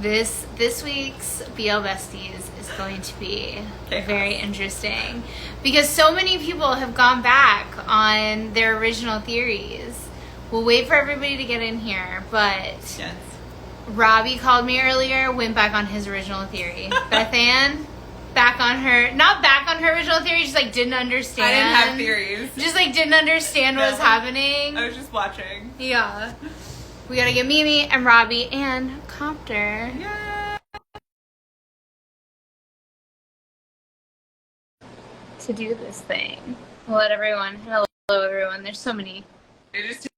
This week's BL Besties is going to be very interesting because so many people have gone back on their original theories. We'll wait for everybody to get in here, but yes. Robbie called me earlier, went back on his original theory. Beth Ann, not back on her original theory, just like didn't understand. I didn't have theories. Just like didn't understand what was happening. I was just watching. Yeah. We gotta get Mimi and Robbie and Copter. Yeah. To do this thing. We'll let everyone. Hello, everyone. There's so many. It just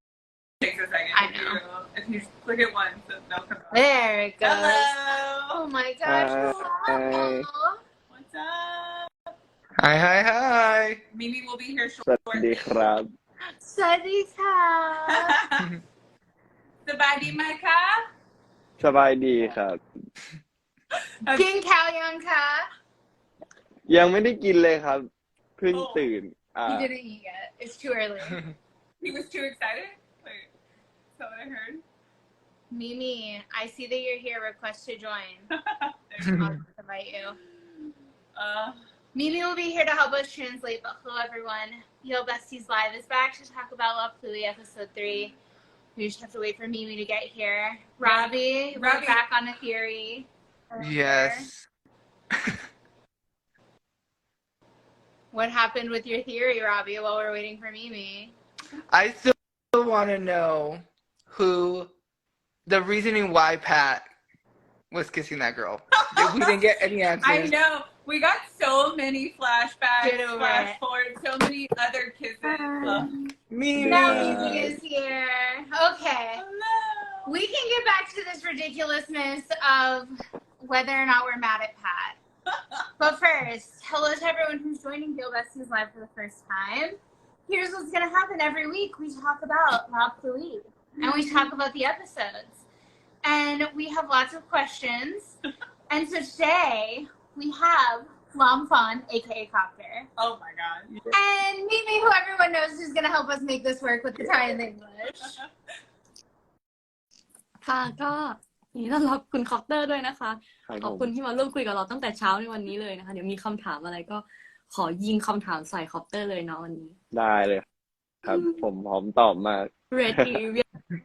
takes a second. I know. If you click it once, they'll come up. There it goes. Hello. Oh my gosh. Hi. What's up? Hi. Mimi will be here สวัส shortly. ดีครับ สวัสดีค่ะ สบายดีไหมคะ สบายดีครับ กินข้าวยังคะ ยังไม่ได้กินเลยครับเพิ่งตื่น You didn't eat yet. It's too early. He was too excited? Wait, is that what I heard? Mimi, I see that you're here. Request to join. I'll invite you. Mimi will be here to help us translate, but hello everyone. Yo Besties Live is back to talk about Love Fluey episode 3. We just have to wait for Mimi to get here. Robbie, we're back on a theory. Yes. What happened with your theory, Robbie, while we're waiting for Mimi? I still want to know the reasoning why Pat was kissing that girl. We didn't get any answers. I know. We got so many flashbacks, Get over flash it. forward, so many other kisses. Mimi. Now Mimi is here. Okay. Hello. We can get back to this ridiculousness of whether or not we're mad at Pat. But first, hello to everyone who's joining BL Besties Live for the first time. Here's what's going to happen every week. We talk about Love Fluey, and we talk about the episodes. And we have lots of questions. And so today, we have Lamfon, aka Copter. Oh my god. And Mimi, who everyone knows, who's going to help us make this work with the Thai and the English. ค่ะก็ยินดีต้อนรับคุณคอปเตอร์ด้วยนะคะ ครับ ขอบคุณที่มาร่วมคุยกับเราตั้งแต่เช้าในวันนี้เลยนะคะเดี๋ยวมีคำถามอะไรก็ขอยิงคำถามใส่คอปเตอร์เลยเนาะวันนี้ ได้เลยครับผมพร้อมตอบมาก ready we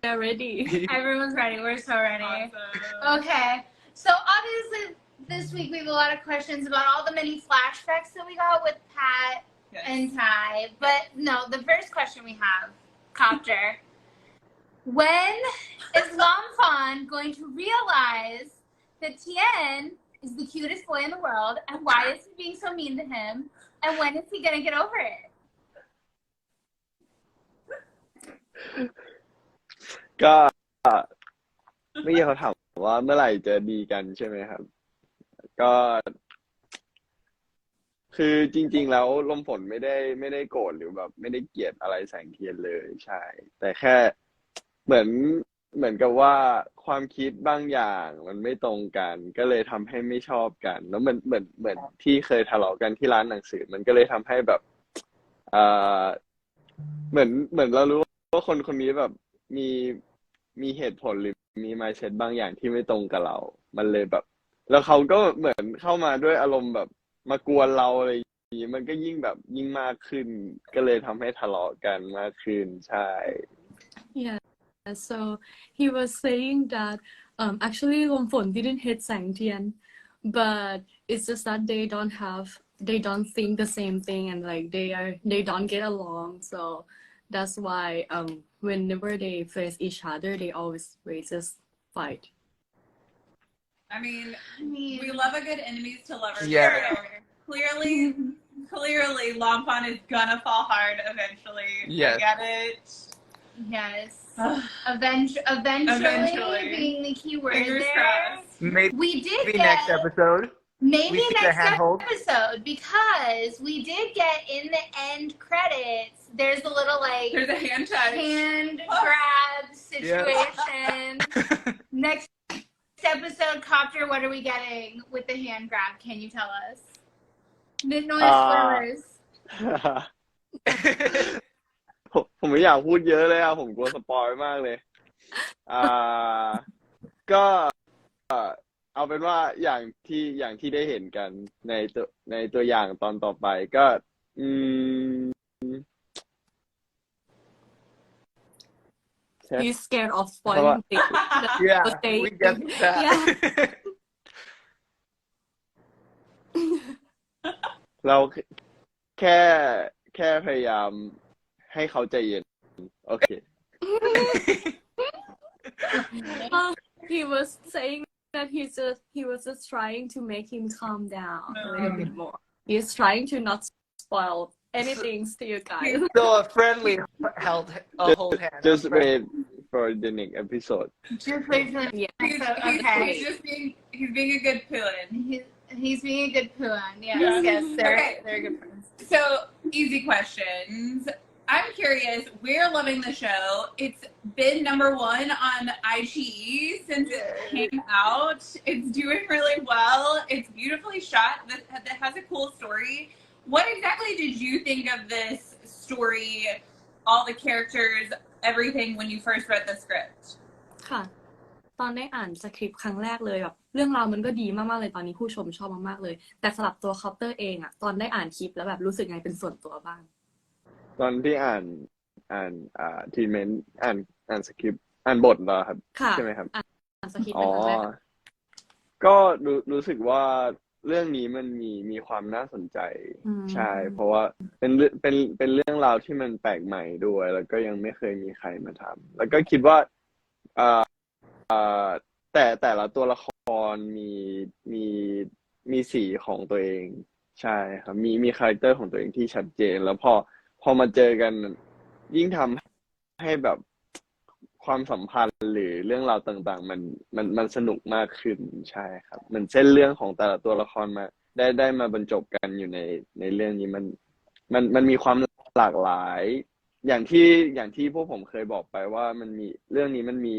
are ready Everyone's ready. We're so ready. Awesome. Okay. So obviously this week we have a lot of questions about all the many flashbacks that we got with Pat Yes. and Ty. But no, the first question we have, Copter. When is Lamfon going to realize that Tien is the cutest boy in the world, and why is he being so mean to him? And when is he gonna get over it? ก็เมื่อกี้เขาถามว่าเมื่อไหร่จะดีกันใช่ไหมครับ ก็คือจริงๆแล้วลมฝนไม่ได้โกรธหรือแบบไม่ได้เกลียดอะไรแสงเทียนเลยใช่ แต่แค่เหมือนกับว่าความคิดบางอย่างมันไม่ตรงกัน ก็เลยทำให้ไม่ชอบกัน แล้วเหมือนที่เคยทะเลาะกันที่ร้านหนังสือ มันก็เลยทำให้แบบเอ่อเหมือนเรารู้ว่าคนนี้แบบมีเหตุผลหรือมี mindset บางอย่างที่ไม่ตรงกับเรา มันเลยแบบ แล้วเขาก็เหมือนเข้ามาด้วยอารมณ์แบบมากวนเราอะไรอย่างนี้มันก็ยิ่งแบบยิ่งมากขึ้น ก็เลยทำให้ทะเลาะกันมากขึ้นใช่ yeah so he was saying that actually Lomfon didn't hate Sang Tian but it's just that they don't think the same thing and like they don't get along so that's why whenever they face each other they always just fight. I mean, we love a good enemies to lovers. Yeah. Clearly, Lamfon is gonna fall hard eventually. Yes. I get it. Yes. Eventually being the key word Fingers there. crossed. Maybe We did get next episode. maybe we see the next handhold. episode because we did get in the end credits. There's a little like There's a hand touch. hand grab situation. Next episode, Copter, what are we getting with the hand grab? Can you tell us? No spoilers. ผมไม่อยากพูดเยอะเลยผมกลัวสปอยมากเลยก็ เป็นว่าอย่างที่ได้เห็นกันในตัวอย่างตอนต่อไปก็ อืม He's scared of เพราะว่า spoiling things. Yeah, But they, we get that. yeah. เราแค่พยายามให้เขาใจเย็น โอเค He was saying that he was just trying to make him calm down a little bit more. He's trying to not spoil anything to you guys. So a friendly hold hand. just wait for the next episode. Just wait for the Yeah. okay. He's being a good villain. He's being a good puan. Yes, Yeah. yes, Okay. they're good friends. So, easy questions. I'm curious, we're loving the show. It's been #1 on iQIYI since it came out. It's doing really well. It's beautifully shot. That has a cool story. What exactly did you think of this story, all the characters, everything when you first read the script? ค่ะ ตอนได้อ่านสคริปต์ครั้งแรกเลยแบบเรื่องราวมันก็ดีมากๆเลยตอนนี้ผู้ชมชอบมากๆเลยแต่สำหรับตัวคอปเตอร์เองอะตอนได้อ่านคลิปแล้วแบบรู้สึกไงเป็นส่วนตัวบ้าง ตอนที่อ่านทีเมนต์อ่านสคริปต์อ่านบทเหรอครับ ค่ะ ใช่ไหมครับ อ่านสคริปต์ อ๋ เป็ อ นครั้งแรก ก็รู้สึกว่าเรื่องนี้มันมีความน่าสนใจ ใช่ เพราะว่าเป็นเรื่องราวที่มันแปลกใหม่ด้วย แล้วก็ยังไม่เคยมีใครมาทำแล้วก็คิดว่าแต่ละตัวละครมีสีของตัวเอง ใช่ครับมีคาแรคเตอร์ของตัวเองที่ชัดเจน แล้วพอมาเจอกันยิ่งทำให้แบบความสัมพันธ์หรือเรื่องราวต่างๆมันสนุกมากขึ้นใช่ครับเหมือนเส้นเรื่องของแต่ละตัวละครมาได้มาบรรจบกันอยู่ในเรื่องนี้มันมีความหลากหลาย อย่างที่พวกผมเคยบอกไปว่าเรื่องนี้มันมี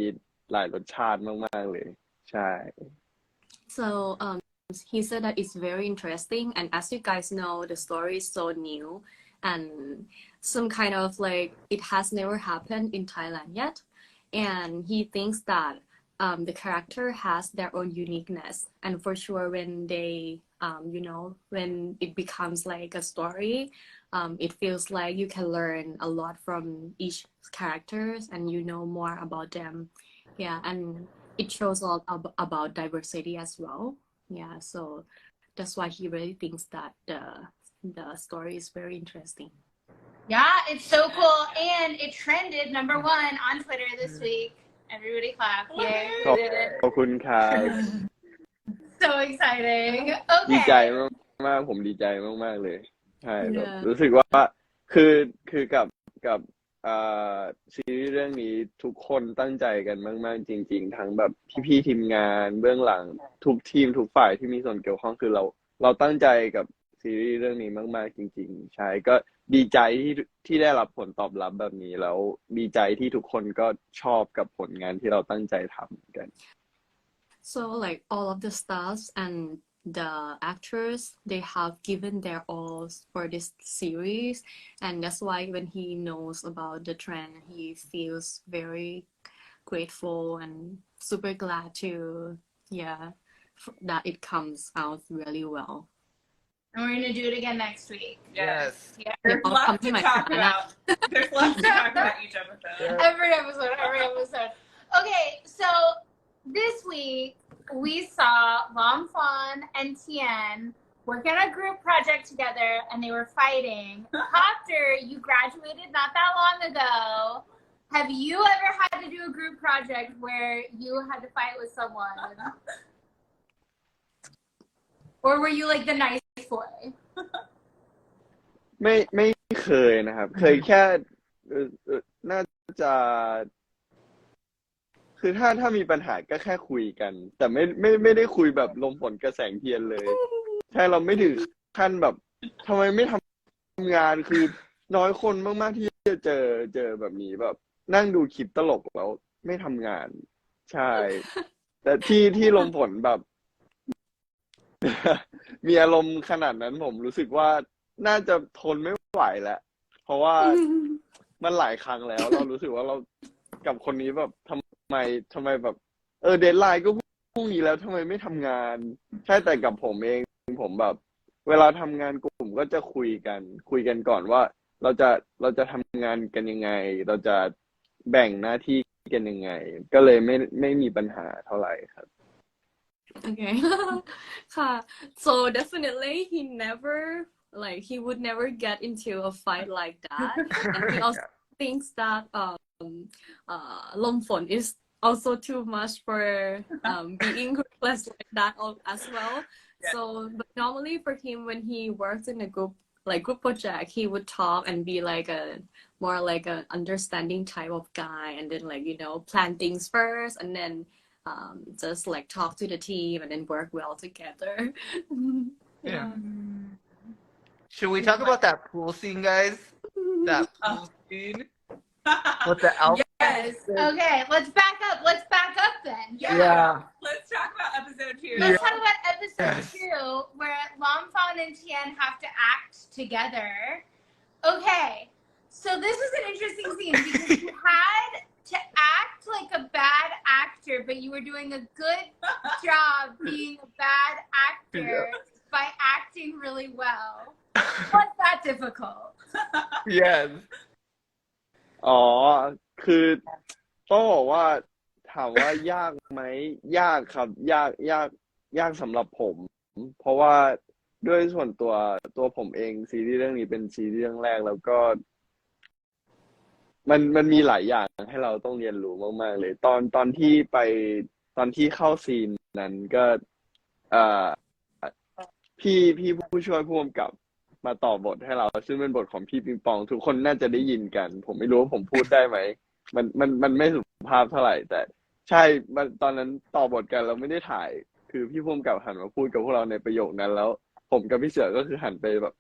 หลายรสชาติมากๆเลยใช่ So he said that it's very interesting and as you guys know the story is so new and some kind of like it has never happened in Thailand yet and he thinks that the character has their own uniqueness and for sure when they when it becomes like a story it feels like you can learn a lot from each characters and you know more about them and it shows a lot about diversity as well so that's why he really thinks that the story is very interesting Yeah, it's so cool, and it trended #1 on Twitter this week. Everybody clap! Yay! ขอบคุณครับ So exciting. ดีใจ Okay. มากๆผมดีใจมากๆเลยใช่แบบ Yeah. รู้สึกว่าคือกับซีรีส์เรื่องนี้ทุกคนตั้งใจกันมากๆจริงๆทั้งแบบพี่ๆทีมงานเบื้องหลังทุกทีมทุกฝ่ายที่มีส่วนเกี่ยวข้องคือเราตั้งใจกับซีรีส์เรื่องนี้มากๆจริงๆใช่ก็ดีใจที่ได้รับผลตอบรับแบบนี้แล้วดีใจที่ทุกคนก็ชอบกับผลงานที่เราตั้งใจทำกัน So like all of the stars and the actors they have given their all for this series and that's why when he knows about the trend he feels very grateful and super glad to that it comes out really well And we're gonna do it again next week. Yes. Yeah. There's I'll lots come to to my talk Canada. about. There's lots to talk about each episode. Every episode. Okay, so this week we saw Lam Fawn and Tien work on a group project together and they were fighting. Copter, you graduated not that long ago. Have you ever had to do a group project where you had to fight with someone? Or were you like the nice boy? ไม่เคยนะครับ เคยแค่น่าจะคือถ้ามีปัญหาก็แค่คุยกัน แต่ไม่ได้คุยแบบลมฝนกระแสงเทียนเลยใช่เราไม่ถึงขั้นแบบทำไมไม่ทำงานคือน้อยคนมากๆที่จะเจอแบบนี้แบบนั่งดูคลิปตลกแล้วไม่ทำงาน ใช่ แต่ที่ลมฝนแบบ มีอารมณ์ขนาดนั้นผมรู้สึกว่าน่าจะทนไม่ไหวแล้วเพราะว่ามันหลายครั้งแล้วเรารู้สึกว่าเรากับคนนี้แบบทำไมแบบเดดไลน์ก็ พรุ่งนี้แล้วทำไมไม่ทำงานใช่แต่กับผมเองผมแบบ เวลาทำงานกลุ่มก็จะคุยกันก่อนว่าเราจะทำงานกันยังไงเราจะแบ่งหน้าที่กันยังไงก็เลยไม่มีปัญหาเท่าไหร่ครับ Okay. ค่ะ so definitely he would never get into a fight like that and he also thinks that Lomfon is also too much for being ruthless like that as well. So but normally for him when he works in a group project he would talk and be like a more like a understanding type of guy and then like plan things first and then just like talk to the team and then work well together. Yeah. Should we talk about that pool scene, guys? That pool scene with the outfit. Yes. Okay, let's back up then. Yeah. Let's talk about episode 2. Let's talk about episode Yes. 2 where Lomfon and Tian have to act together. Okay, so this is an interesting scene because you had to act like a bad actor, but you were doing a good job being a bad actor by acting really well. Was that difficult? Yes. อ๋อคือต้องบอกว่าถามว่ายากไหมยากครับยากสำหรับผม เพราะว่าด้วยส่วนตัวผมเองซีรีส์เรื่องนี้เป็นซีรีส์เรื่องแรกแล้วก็มันมีหลายอย่างให้เราต้องเรียนรู้มากๆเลยตอนที่เข้าซีนนั้นก็เอ่อพี่ผู้ช่วยผู้กำกับมาต่อบทให้เราซึ่งเป็นบทของพี่ปิงปองทุกคนน่าจะได้ยินกันผมไม่รู้ว่าผมพูดได้ไหมมันไม่สุภาพเท่าไหร่แต่ใช่ตอนนั้นต่อบทกันเราไม่ได้ถ่ายคือพี่ผู้กำกับหันมาพูดกับพวกเราในประโยคนั้นแล้วผมกับพี่เสือก็คือหันไปแบบ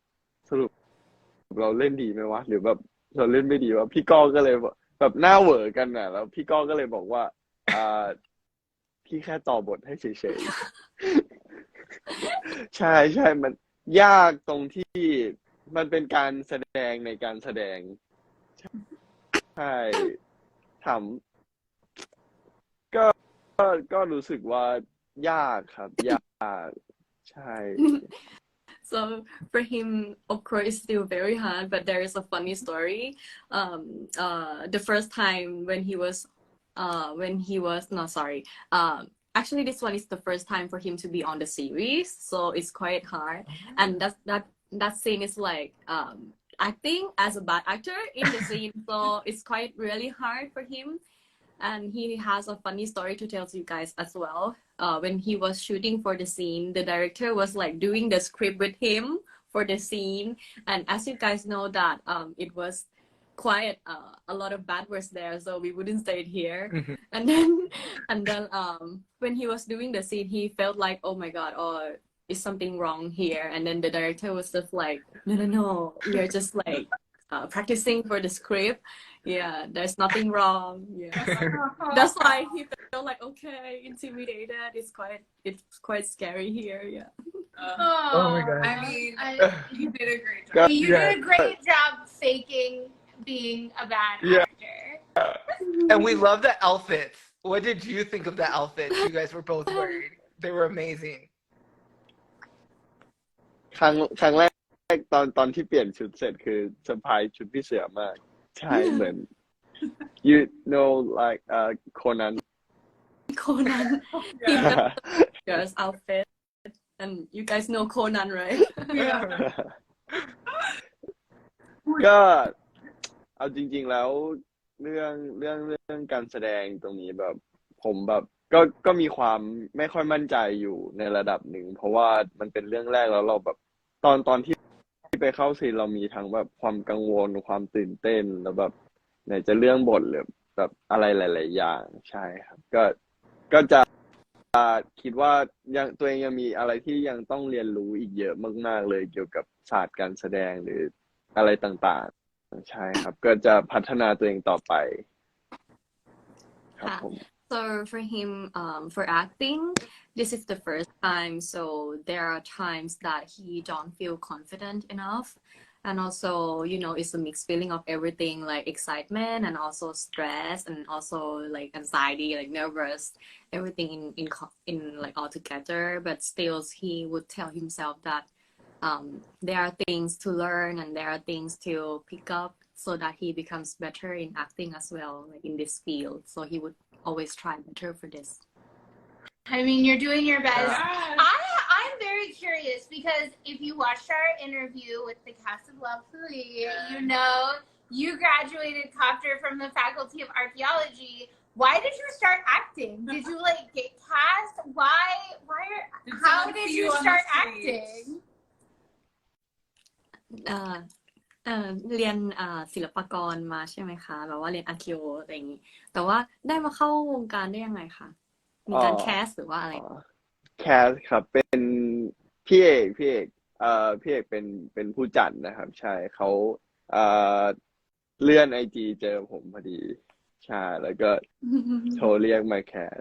สรุปเราเล่นดีไหมวะหรือแบบเราเล่นไม่ดีวะพี่ก้อก็เลยแบบหน้าเหวอกันน่ะแล้วพี่ก้อก็เลยบอกว่าพี่แค่ต่อบทให้เฉยๆ ใช่มันยากตรงที่มันเป็นการแสดงในการแสดงใช่ถามก็รู้สึกว่ายากครับยากใช่ So for him, of course, it's still very hard, but there is a funny story. The first time when he was no, sorry. Actually, this one is the first time for him to be on the series, so it's quite hard. And that scene is like acting as a bad actor in the scene, so it's quite really hard for him. And he has a funny story to tell to you guys as well. When he was shooting for the scene, the director was like doing the script with him for the scene. And as you guys know that it was quite a lot of bad words there, so we wouldn't say it here. And then when he was doing the scene, he felt like, oh my god, is something wrong here? And then the director was just like, no, we are just like practicing for the script. Yeah, there's nothing wrong. Yeah, that's why he felt like okay, intimidated. It's quite scary here. Yeah. Oh my god. I mean, you did a great job. You did a great job faking being a bad actor. And we love the outfits. What did you think of the outfits you guys were both wearing? They were amazing. ครั้งแรกตอนที่เปลี่ยนชุดเสร็จคือเซอร์ไพรส์ชุดพี่เสือมากใช่เหมือน you know like Conan He wears outfit, and you guys know Conan, right? ก็เอาจริงๆแล้วเรื่องการแสดงตรงนี้แบบผมแบบก็มีความไม่ค่อยมั่นใจอยู่ในระดับหนึ่งเพราะว่ามันเป็นเรื่องแรกแล้วเราแบบตอนที่ไปเข้าซีนเรามีทั้งแบบความกังวลความตื่นเต้นแล้วแบบไหนจะเรื่องบทหรือแบบอะไรหลายๆอย่างใช่ครับก็จะคิดว่ายังตัวเองยังมีอะไรที่ยังต้องเรียนรู้อีกเยอะมากๆเลยเกี่ยวกับศาสตร์การแสดงหรืออะไรต่างๆใช่ครับก็จะพัฒนาตัวเองต่อไปครับผม So for him, for acting, this is the first time. So there are times that he don't feel confident enough, and also it's a mixed feeling of everything, like excitement and also stress and also like anxiety, like nervous, everything in like all together. But still he would tell himself that there are things to learn and there are things to pick up so that he becomes better in acting as well, like in this field. So he would always try better for this. I mean, you're doing your best. Yes. I'm very curious because if you watched our interview with the cast of Love Hui, you graduated Copter from the Faculty of Archaeology. Why did you start acting? Did you like get cast? How did you start acting? เรียนศิลปากรมาใช่ไหมคะแบบว่าเรียนอาร์คิโออะไรอย่างนี้แต่ว่าได้มาเข้าวงการได้ยังไงคะมีการแคสหรือว่าอะไรแคสครับเป็นพี่เอกพี่เอกเป็นผู้จัดนะครับใช่เขาเลื่อน IG เจอผมพอดีใช่แล้วก็โทรเรียกมาแคส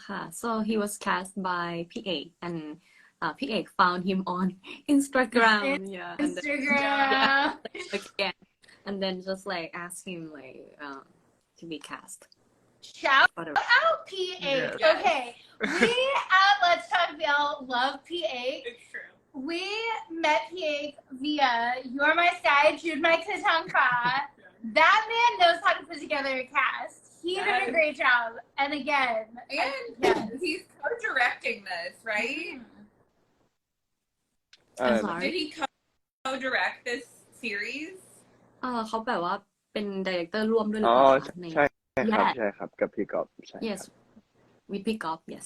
ค่ะ so he was cast by พี่เอก and พี่เอก found him on Instagram again and then just like ask him like to be cast. Shout out P8. Yes. Okay, we at Let's Talk BL love P8. It's true. We met P8 via You're My Sky, Jude My Katanka. That man knows how to put together a cast. He did a great job. And again, he's co-directing this, right? I'm sorry. Did he co-direct this series? เขาแบบว่าเป็นดีเรคเตอร์ร่วมด้วยหรือเปล่าคะใช่ครับกับพี่ก๊อฟใช่ Yes with พี่ก๊อฟ yes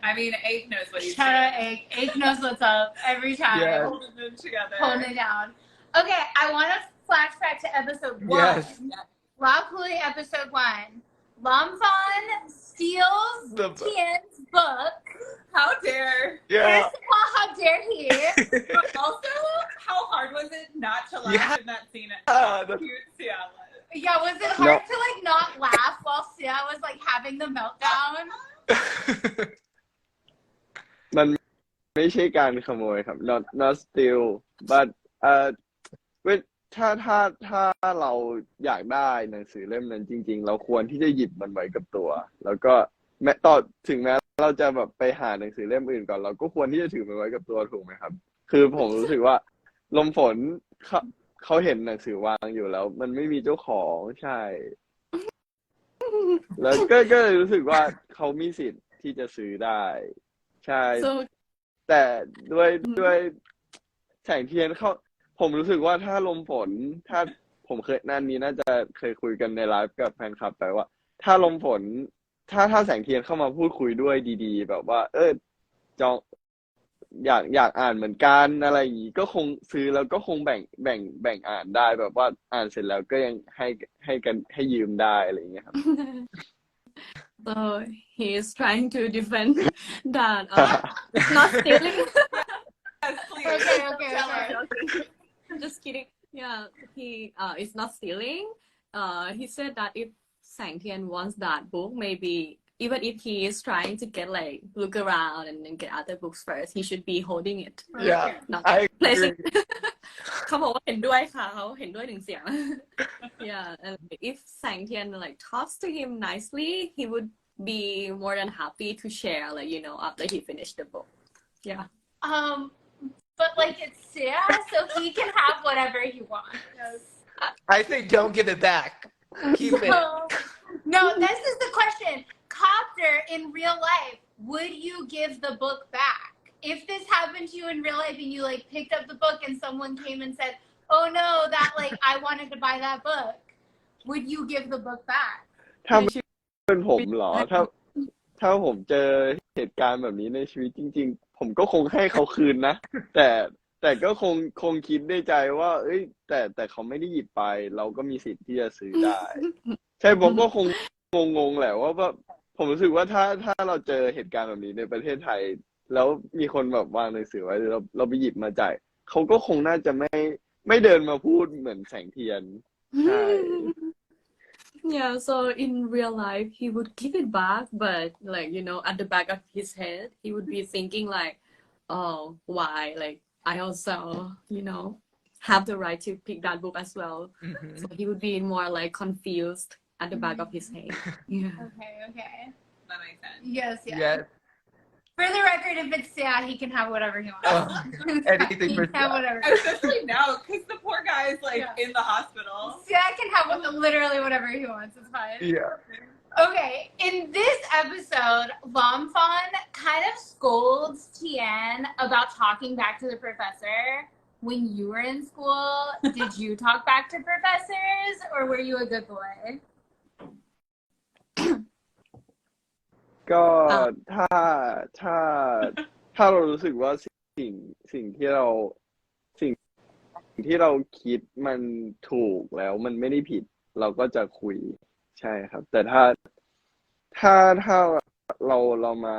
I mean Ake knows what he's doing. Shout out Ake knows what's up every time. Yes. Holding them together. Holding it down. Okay, I want to flashback to episode 1. Yes. Love Hui episode 1. Lamphon steals Tian's book. How dare? Yeah. First of all, how dare he? But also, how hard was it not to laugh in that scene? Cute Sia. Yeah, was it hard to like not laugh while Sia was like having the meltdown? มันไม่ใช่การขโมยครับ not steal but ถ้าเราอยากได้หนังสือเล่มนั้นจริงๆเราควรที่จะหยิบมันไว้กับตัวแล้วก็ถึงแม้เราจะแบบไปหาหนังสือเล่มอื่นก่อนเราก็ควรที่จะถือมันไว้กับตัวถูกไหมครับคือผมรู้สึกว่าลมฝนเขาเห็นหนังสือวางอยู่แล้วมันไม่มีเจ้าของใช่แล้วก็เลยรู้สึกว่าเขามีสิทธิ์ที่จะซื้อได้ใช่ แต่ด้วยแสงเทียนผมรู้สึกว่าถ้าลมฝนถ้าผมเคยน่าจะเคยคุยกันในไลฟ์กับแฟนคลับไปว่าถ้าลมฝนถ้าแสงเทียนเข้ามาพูดคุยด้วยดีๆแบบว่าจองอยากอ่านเหมือนกันอะไรอย่างงี้ก็คงซื้อแล้วก็คงแบ่งอ่านได้แบบว่าอ่านเสร็จแล้วก็ยังให้ยืมได้อะไรอย่างเงี้ยครับ So he is trying to defend that it's not stealing. Yes, please. Okay. Just kidding. Yeah, he is not stealing. He said that if Sang Tian wants that book, maybe even if he is trying to get like look around and then get other books first, he should be holding it. Yeah, not I placing. agree. เขาบอกว่าเห็นด้วยค่ะเขาเห็นด้วย1 เสียง Yeah, and if Sang Tian like talks to him nicely, he would be more than happy to share, like after he finished the book. Yeah. But like it's Sia, so he can have whatever he wants. I think don't give it back. Keep it. No, this is the question. Copter, in real life, would you give the book back? If this happened to you in real life and you like picked up the book and someone came and said, "Oh no, that like I wanted to buy that book," would you give the book back? ถ้าเป็นผมเหรอถ้าผมเจอเหตุการณ์แบบนี้ในชีวิตจริงๆผมก็คงให้เขาคืนนะแต่ก็คงคิดในใจว่าแต่เขาไม่ได้หยิบไปเราก็มีสิทธิ์ที่จะซื้อได้ใช่ผมก็คงงงแหละว่าผมรู้สึกว่าถ้าเราเจอเหตุการณ์แบบนี้ในประเทศไทยแล้วมีคนแบบวางหนังสือไว้เราไปหยิบมาจ่ายเขาก็คงน่าจะไม่เดินมาพูดเหมือนแสงเทียนใช่ Yeah, so in real life, he would give it back, but like, at the back of his head, he would be thinking like, oh, why? Like, I also, have the right to pick that book as well. Mhm. So he would be more like confused at the back of his head. Yeah. Okay. That makes sense. Yes. Yes. For the record, if it's Sia, he can have whatever he wants. Oh, anything He for can have Sia. whatever. Especially now, because the poor guy is like Yeah. in the hospital. Sia can have literally whatever he wants. It's fine. Yeah. Okay, in this episode, Lomfon kind of scolds Tien about talking back to the professor. When you were in school, did you talk back to professors, or were you a good boy? ก็ถ้าถ้าถ้าเรารู้สึกว่าสิ่งสิ่งที่เราสิ่งที่เราคิดมันถูกแล้วมันไม่ได้ผิด เราก็จะคุยใช่ครับ แต่ถ้าเรามา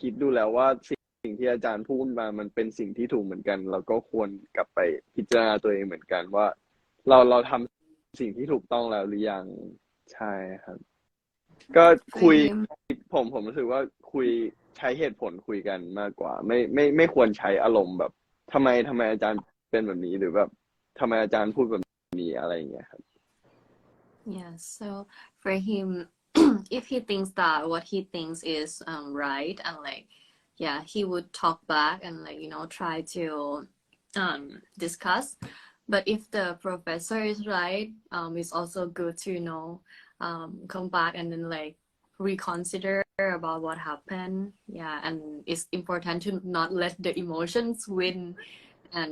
คิดดูแล้วว่าสิ่งที่อาจารย์พูดมามันเป็นสิ่งที่ถูกเหมือนกัน เราก็ควรกลับไปพิจารณาตัวเองเหมือนกันว่าเราทำสิ่งที่ถูกต้องแล้วหรือยังใช่ครับ ก็คุย ผมรู้สึกว่าคุยใช้เหตุผลคุยกันมากกว่าไม่ควรใช้อารมณ์แบบทำไมอาจารย์เป็นแบบนี้หรือแบบทำไมอาจารย์พูดแบบนี้อะไรอย่างเงี้ยครับ Yeah, so for him, if he thinks that what he thinks is right, and he would talk back and try to discuss. But if the professor is right, it's also good to come back and then reconsider about what happened. Yeah, and it's important to not let the emotions win, and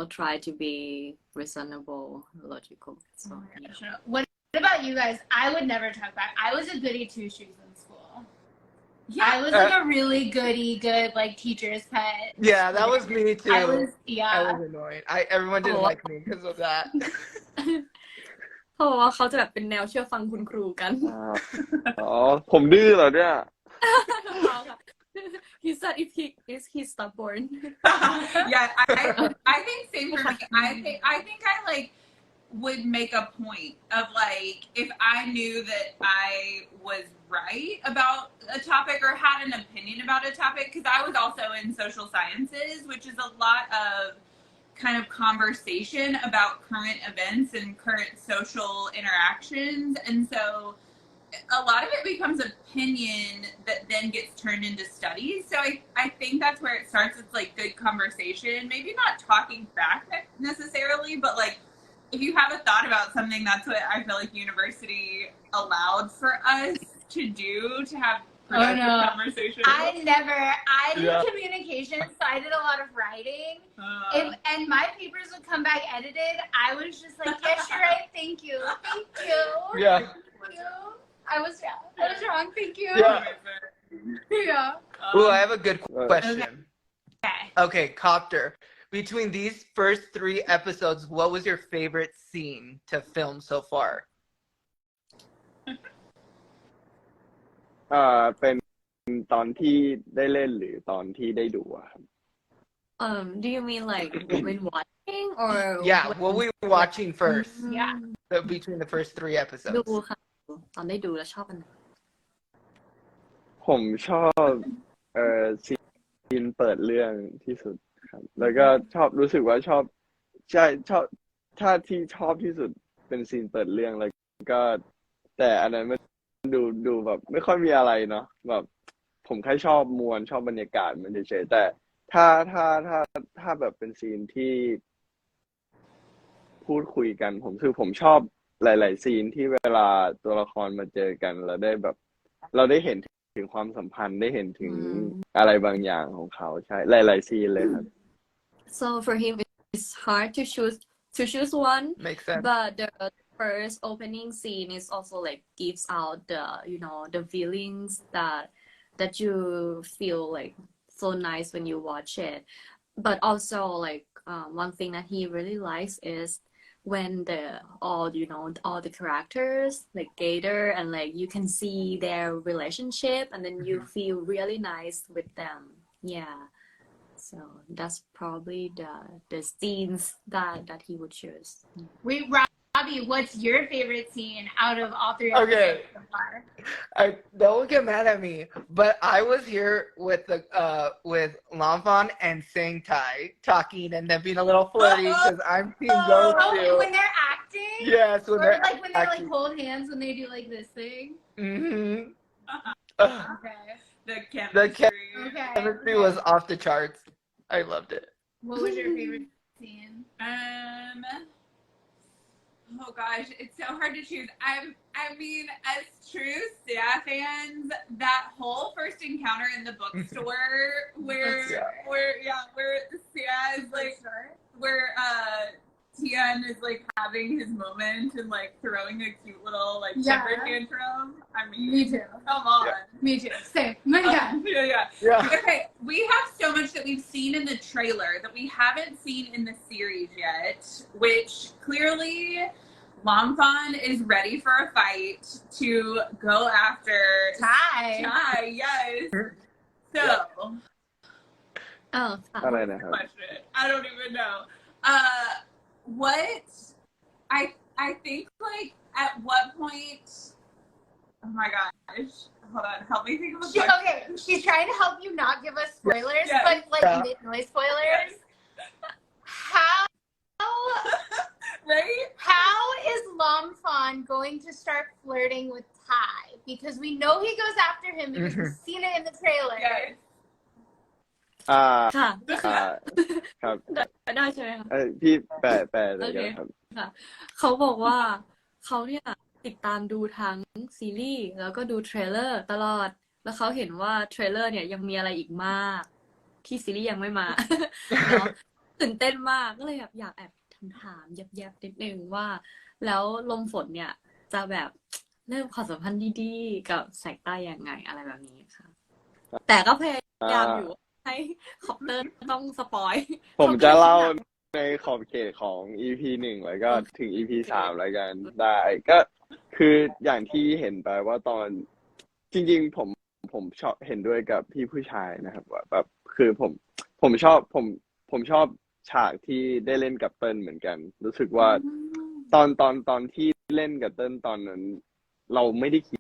try to be reasonable, logical. So yeah. What about you guys? I would never talk back. I was a goody two shoes in school. Yeah. I was like a really good teacher's pet. Yeah, that was me too. I was annoying. Everyone didn't like me because of that. เพราะว่าเขาจะแบบเป็นแนวเชื่อฟังคุณครูกัน อ๋อผมดื้อเหรอเนี่ย He said if he's stubborn. Yeah, I think same for me. I think I would make a point of if I knew that I was right about a topic or had an opinion about a topic, because I was also in social sciences, which is a lot of kind of conversation about current events and current social interactions, and so a lot of it becomes opinion that then gets turned into studies. So I think that's where it starts. It's good conversation, maybe not talking back necessarily, but if you have a thought about something, that's what I feel like university allowed for us to do, to have productive conversation. I did communications, so I did a lot of writing. And my papers would come back edited. I was just like, yes, you're right. Thank you. Yeah. Thank you. I was wrong. Thank you. Yeah. Yeah. Ooh, I have a good question. Okay. Okay, Copter. Between these first 3 episodes, what was your favorite scene to film so far? เป็นตอนที่ได้เล่นหรือตอนที่ได้ดูอะครับ Do you mean when watching or Yeah, what were you watching first? Yeah. Between the first 3 episodes. ดูค่ะตอนได้ดูแล้วชอบอันไหน ผมชอบซีนเปิดเรื่องที่สุดครับ แล้วก็รู้สึกว่าชอบถ้าที่ชอบที่สุดเป็นซีนเปิดเรื่องแล้วก็แต่อันนั้นมันดูแบบไม่ค่อยมีอะไรเนาะแบบผมแค่ชอบมวลชอบบรรยากาศมันเฉยๆแต่ถ้าแบบเป็นซีนที่พูดคุยกันผมชอบหลายๆซีนที่เวลาตัวละครมาเจอกันเราได้เห็นถึงความสัมพันธ์ได้เห็นถึงอะไรบางอย่างของเขาใช่หลายๆซีนเลยครับ So for him it's hard to choose one. Makes sense. But the first opening scene is also gives out the feelings that you feel so nice when you watch it. But also one thing that he really likes is when all the characters gather and you can see their relationship and then you feel really nice with them. Yeah. So that's probably the scenes that he would choose. We Bobby, what's your favorite scene out of all three episodes Okay. so far? Don't get mad at me, but I was here with with Lanfan and Sing Tai talking and then being a little flirty because I'm team those Oh, two. when they're acting? Yes, when Or they're like when they like acting. hold hands when they do like this thing? Mm-hmm. Okay. The The chemistry. chemistry was off the charts. I loved it. What was your favorite scene? Oh gosh, it's so hard to choose. I mean, as true Sia fans, that whole first encounter in the bookstore where Sia is like, where Tian is like having his moment and like throwing a cute little like temper tantrum. I mean, Me too. come on. Yeah. Me too. Same. My God. Yeah. Okay, we have so much that we've seen in the trailer that we haven't seen in the series yet, which clearly Longfan is ready for a fight to go after Tai. Yes. So, Oh,อะไรนะครับ question. I don't even know. What I think like at what point? Oh my gosh! Hold on, help me think of a question. Okay, she's trying to help you not give us spoilers, Yes. but like mid-noise spoilers. Yes. How Right? how is Longfan going to start flirting with Tai? Because we know he goes after him because we've seen it in the trailer. Yes. อ่า ค่ะ ครับ ได้ใช่ไหมคะ พี่แปลเลยกันครับ เขาบอกว่าเขาเนี่ยติดตามดูทั้งซีรีส์แล้วก็ดูเทรลเลอร์ตลอด แล้วเขาเห็นว่าเทรลเลอร์เนี่ยยังมีอะไรอีกมาก ที่ซีรีส์ยังไม่มาเนาะตื่นเต้นมากก็เลยแบบอยากแอบถามแยบๆนิดนึงว่า แล้วลมฝนเนี่ยจะแบบเริ่มความสัมพันธ์ดีๆกับแสงใต้ยังไงอะไรแบบนี้ค่ะ แต่ก็พยายามอยู่ให้คอปเตอร์ต้องสปอย ผมจะเล่าในขอบเขตของ EP 1แล้วก็ถึง EP 3แล้วกันได้ก็คืออย่างที่เห็นไปว่าตอนจริงๆผมชอบเห็นด้วยกับพี่ผู้ชายนะครับว่าแบบคือผมชอบฉากที่ได้เล่นกับเติ้ลเหมือนกัน รู้สึกว่าตอนที่เล่นกับเติ้ลตอนนั้น เราไม่ได้คิ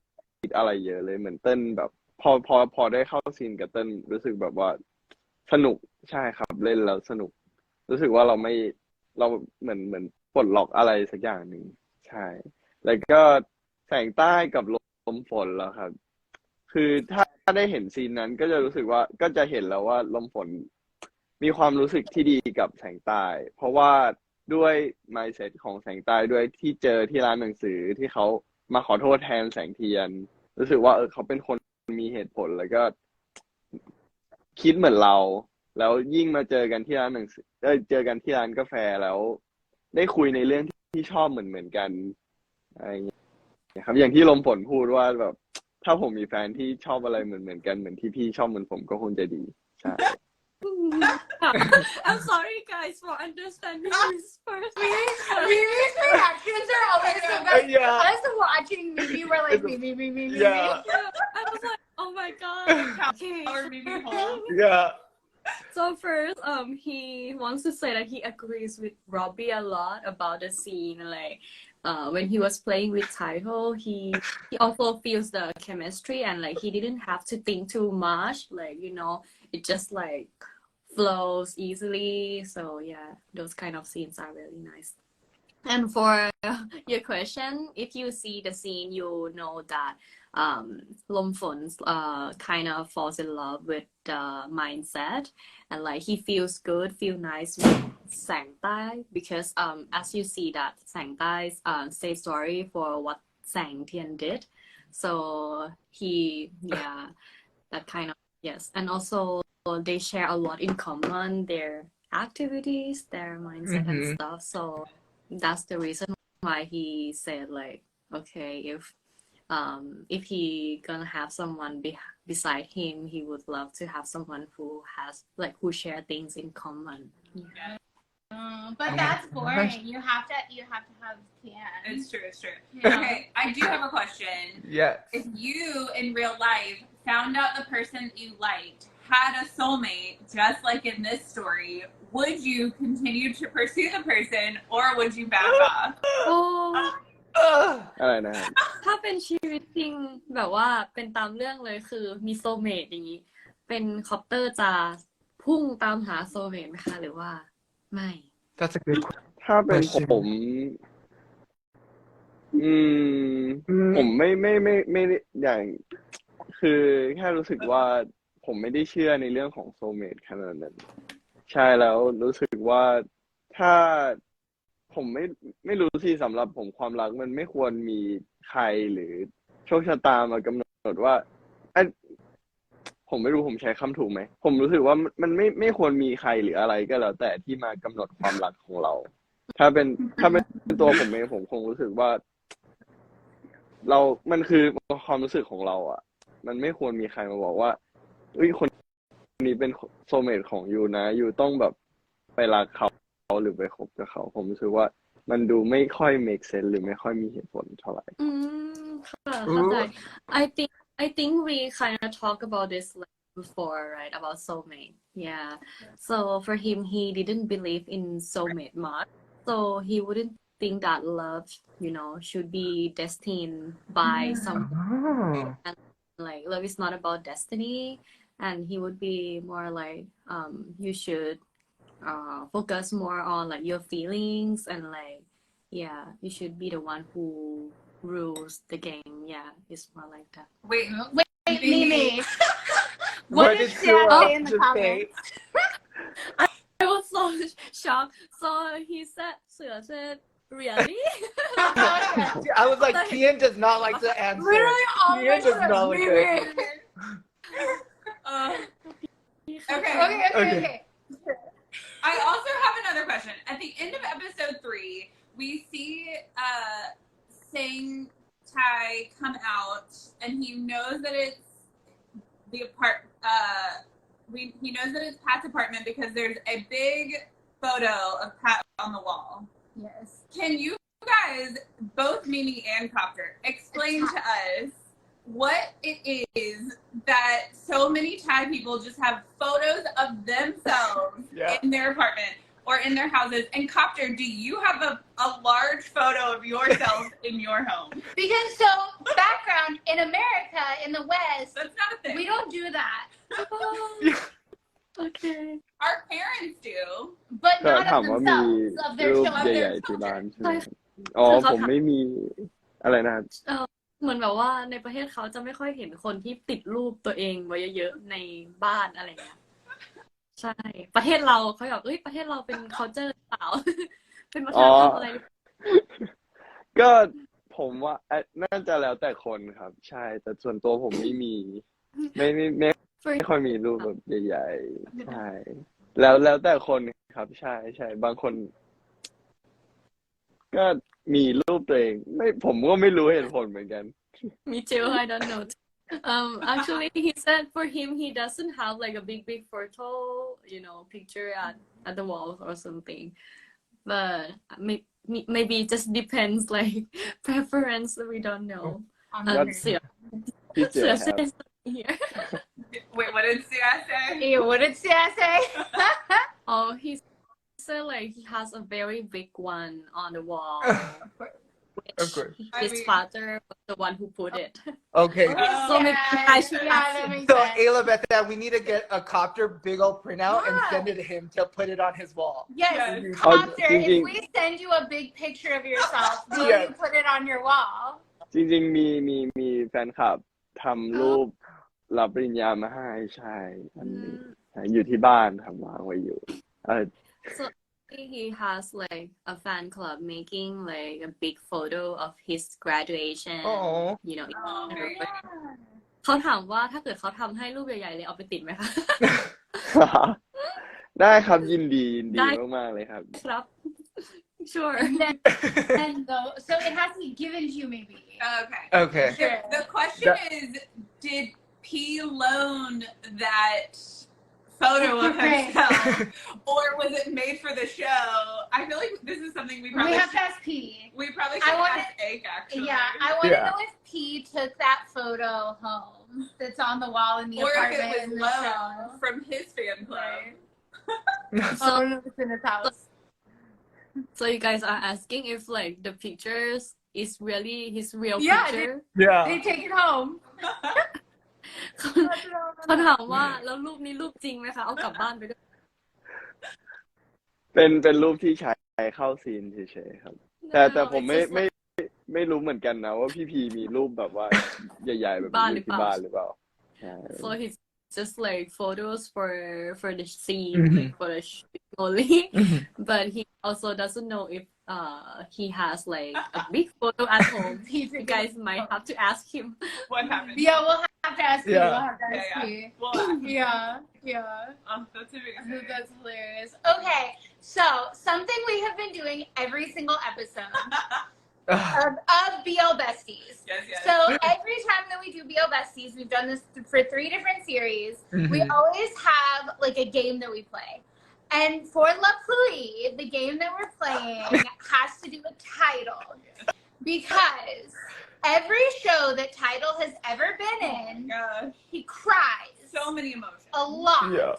ดอะไรเยอะเลยเหมือนเติ้ลแบบพอได้เข้าซีนกับเติ้ลรู้สึกแบบว่าสนุกใช่ครับเล่นแล้วสนุก รู้สึกว่าเราเหมือนปลดล็อกอะไรสักอย่างหนึ่งใช่ แล้วก็แสงใต้กับลมฝนแล้วครับ คือถ้าได้เห็นซีนนั้นก็จะรู้สึกว่าก็จะเห็นแล้วว่าลมฝนมีความรู้สึกที่ดีกับแสงใต้เพราะว่าด้วย mindset ของแสงใต้ด้วยที่เจอที่ร้านหนังสือที่เขามาขอโทษแทนแสงเทียน รู้สึกว่าเขาเป็นคนมีเหตุผลแล้วก็คิดเหมือนเรา แล้วยิ่งมาเจอกันที่ร้านหนังสือเจอกันที่ร้านกาแฟแล้วได้คุยในเรื่องที่ชอบเหมือนกันอะไรอย่างเงี้ยครับอย่างที่ลมฝนพูดว่าแบบถ้าผมมีแฟนที่ชอบอะไรเหมือนกันเหมือนที่พี่ชอบเหมือนผมก็คงจะดีใช่ I'm sorry guys for understanding this first. Mimi's reactions are always the best. Yeah. Us watching Mimi, we're like Mimi. Yeah. I was like, oh my god. Okay. Or maybe hold. Yeah. So first, he wants to say that he agrees with Robbie a lot about the scene. Like, when he was playing with Taiho, he also feels the chemistry and like he didn't have to think too much. Like, you know, it just like flows easily. So yeah, those kind of scenes are really nice. And for your question, if you see the scene, you know that Lomfon kind of falls in love with the mindset and like he feels good, feel nice with Sang Tai because as you see that Sang Tai say sorry for what Sang Tian did. So that kind of yes. And also they share a lot in common, their activities, their mindset and stuff. So that's the reason why he said like, okay, if he gonna have someone beside him, he would love to have someone who share things in common. Yeah. But that's boring. You have to have Tian. It's true. Yeah. Okay, I do have a question. Yes. If you in real life found out the person you liked had a soulmate, just like in this story, would you continue to pursue the person or would you back off? โอ้ อะไรนะครับ ถ้าเป็นชีวิตจริงแบบว่าเป็นตามเรื่องเลยคือมีโซลเมตอย่างนี้ เป็นคอปเตอร์จะพุ่งตามหาโซลเมตไหมคะหรือว่าไม่ That's a good question. ถ้าเป็นผม ผมไม่ได้อย่าง คือแค่รู้สึกว่าผมไม่ได้เชื่อในเรื่องของโซลเมตขนาดนั้น ใช่แล้วรู้สึกว่าถ้าผมไม่รู้สิสำหรับผมความรักมันไม่ควรมีใครหรือโชคชะตามากำหนดว่าผมไม่รู้ผมใช้คำถูกไหมผมรู้สึกว่ามันไม่ควรมีใครหรืออะไรก็แล้วแต่ที่มากำหนดความรักของเรา ถ้าเป็นตัวผมเองผมคงรู้สึกว่า มันคือความรู้สึกของเราอ่ะ มันไม่ควรมีใครมาบอกว่าคนนี้เป็นโซลเมตของยูนะยูต้องแบบไปรักเขาหรือไปคบกับเขาผมรู้สึกว่ามันดูไม่ค่อย make sense หรือไม่ค่อยมีเหตุผลเท่าไหร่ ค่ะเข้าใจ I think we kind of talk about this before, right? About soulmate. Yeah. So for him, he didn't believe in soulmate much. So he wouldn't think that love, should be destined by someone. And, like love is not about destiny, and he would be more like, you should focus more on like your feelings and like, yeah, you should be the one who rules the game. Yeah, it's more like that. Wait, Mimi. What did Sia say in the comments? I was so shocked. So he said, Sia said, really? I was like, Kian does not like to answer. Literally all Kian does not like to answer. Okay. I also have another question. At the end of episode 3, we see Sang Tai come out, and he knows that it's he knows that it's Pat's apartment because there's a big photo of Pat on the wall. Yes. Can you guys, both Mimi and Copter, explain to us what it is that so many Thai people just have photos of themselves in their apartment or in their houses? And Copter, do you have a large photo of yourself in your home? Because background, in America, in the West, That's not a thing. we don't do that. Okay. Our parents do. But ก็ not ถาม of ว่ามี themselves, of their รูป children. ใหญ่ๆที่บ้านใช่ไหมอ๋อผมไม่มีอะไรนะ เหมือนแบบว่าในประเทศเขาจะไม่ค่อยเห็นคนที่ติดรูปตัวเองไว้เยอะๆในบ้านอะไรเงี้ยใช่ ประเทศเราเขาแบบประเทศเราเป็น culture หรือเปล่า เป็นวัฒนธรรมอะไร ก็ผมว่าน่าจะแล้วแต่คนครับ ใช่ แต่ส่วนตัวผมไม่มีไม่ค่อยมีรูปแบบใหญ่ๆใช่แล้วแต่คนครับใช่บางคน ก็มีรูปตัวเองผมก็ไม่รู้เหตุผลเหมือนกัน Me too. I don't know. Actually, he said for him, he doesn't have like a big photo, picture at the wall or something. But maybe it just depends, like preference. We don't know. Sia พี่เจครับ says here. Wait, what did Sia say? Ew, what did Sia say? Oh, he said like he has a very big one on the wall. Of course. His father was the one who put it. Okay. So maybe I should ask that him. makes So sense. Ayla Beth, we need to get a Copter big old printout and send it to him to put it on his wall. Yes, Yes. Copter, Oh, if we send you a big picture of yourself, will Yes. you put it on your wall? จริงๆมีแฟนคลับทำรูปรับปริญญามาให้ใช่อันนี้อยู่ที่บ้านทำวางไว้อยู่ So he has like a fan club making like a big photo of his graduation. Oh. Oh, very nice. เขาถามว่าถ้าเกิดเขาทำให้รูปใหญ่ๆเลยเอาไปติดไหมคะ ได้ครับยินดี ได้ มากๆเลยครับ ครับ Sure. And though, so it has to be given to you, maybe. Okay. Okay. The question is, did P loan that photo of Right. himself, or was it made for the show? I feel like this is something we probably We have to ask P. we probably I should wanna- ask Ake actually. Yeah, I want to Yeah. know if P took that photo home that's on the wall in the or if apartment it in was the low show. from his fan club. Right. So, Oh, no, it's in his house. so you guys are asking if like the pictures is really his real Yeah, picture? Yeah. They take it home. เขาถามว่าแล้วรูปนี้รูปจริงไหมคะเอากลับบ้านไปด้วย เป็นรูปที่ใช้เข้าซีนเฉยๆครับ แต่ผม it's just like ไม่รู้เหมือนกันนะว่าพี่พีมีรูปแบบว่าใหญ่ๆแบบนี้อยู่ที่บ้านหรือเปล่าใช่ so he's just like photos for the scene Mhm. like, for the shoot only Mhm. but he also doesn't know if he has like a big photo at home you guys might have to ask him What happened? Yeah, we'll have to ask you. Yeah. We'll have to ask Yeah, you. Well, Yeah. oh, that's amazing. That's hilarious. Okay, so something we have been doing every single episode of BL Besties. Yes. So every time that we do BL Besties, we've done this for 3 different series. We Mhm. always have like a game that we play. And for La Pluie, the game that we're playing has to do with Tidal. Because every show that Tidal has ever been in, Gosh, he cries so many emotions. a lot. Yeah.